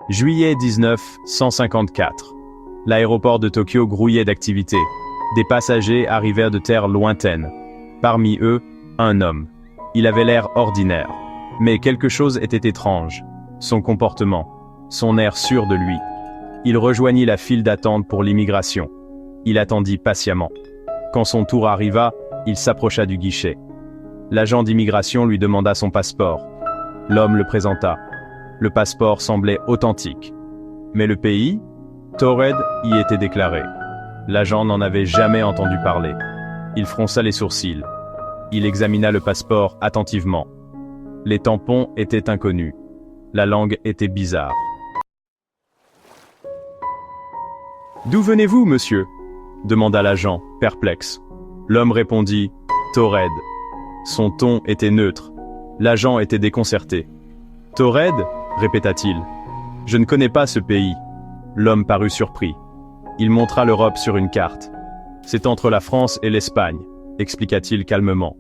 Juillet 1954. L'aéroport de Tokyo grouillait d'activité. Des passagers arrivèrent de terres lointaines. Parmi eux, un homme. Il avait l'air ordinaire. Mais quelque chose était étrange. Son comportement, son air sûr de lui. Il rejoignit la file d'attente pour l'immigration. Il attendit patiemment. Quand son tour arriva, il s'approcha du guichet. L'agent d'immigration lui demanda son passeport. L'homme le présenta. Le passeport semblait authentique. Mais le pays, Taured, y était déclaré. L'agent n'en avait jamais entendu parler. Il fronça les sourcils. Il examina le passeport attentivement. Les tampons étaient inconnus. La langue était bizarre. « D'où venez-vous, monsieur » demanda l'agent, perplexe. L'homme répondit « Taured ». Son ton était neutre. L'agent était déconcerté. « Taured » répéta-t-il. « Je ne connais pas ce pays. » L'homme parut surpris. Il montra l'Europe sur une carte. « C'est entre la France et l'Espagne » expliqua-t-il calmement.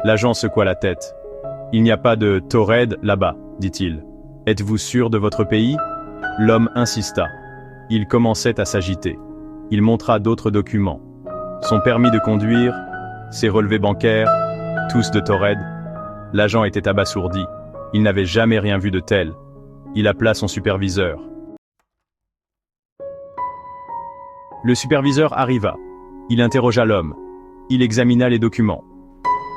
L'agent secoua la tête. « Il n'y a pas de Taured là-bas » dit-il. « Êtes-vous sûr de votre pays » L'homme insista. Il commençait à s'agiter. Il montra d'autres documents. Son permis de conduire, ses relevés bancaires, tous de Taured. L'agent était abasourdi. Il n'avait jamais rien vu de tel. Il appela son superviseur. Le superviseur arriva. Il interrogea l'homme. Il examina les documents.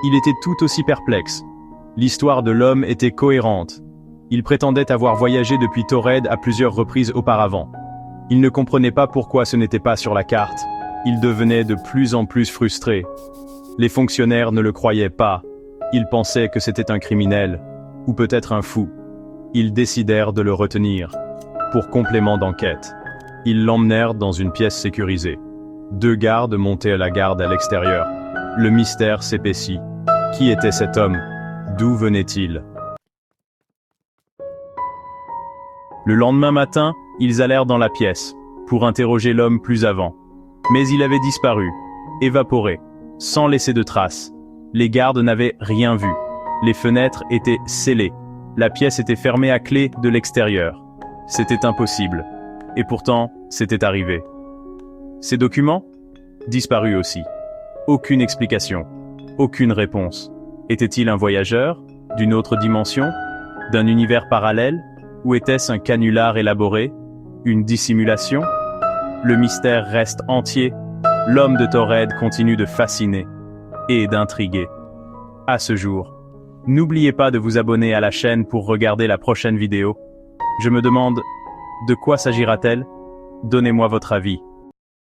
Il était tout aussi perplexe. L'histoire de l'homme était cohérente. Il prétendait avoir voyagé depuis Taured à plusieurs reprises auparavant. Il ne comprenait pas pourquoi ce n'était pas sur la carte. Il devenait de plus en plus frustré. Les fonctionnaires ne le croyaient pas. Ils pensaient que c'était un criminel, ou peut-être un fou. Ils décidèrent de le retenir. Pour complément d'enquête, ils l'emmenèrent dans une pièce sécurisée. 2 gardes montaient la garde à l'extérieur. Le mystère s'épaissit. Qui était cet homme? D'où venait-il? Le lendemain matin, ils allèrent dans la pièce, pour interroger l'homme plus avant. Mais il avait disparu, évaporé, sans laisser de traces. Les gardes n'avaient rien vu. Les fenêtres étaient scellées. La pièce était fermée à clé de l'extérieur. C'était impossible. Et pourtant, c'était arrivé. Ces documents? Disparus aussi. Aucune explication. Aucune réponse. Était-il un voyageur? D'une autre dimension? D'un univers parallèle? Ou était-ce un canular élaboré? Une dissimulation? Le mystère reste entier. L'homme de Taured continue de fasciner et d'intriguer. À ce jour, n'oubliez pas de vous abonner à la chaîne pour regarder la prochaine vidéo. Je me demande, de quoi s'agira-t-elle? Donnez-moi votre avis.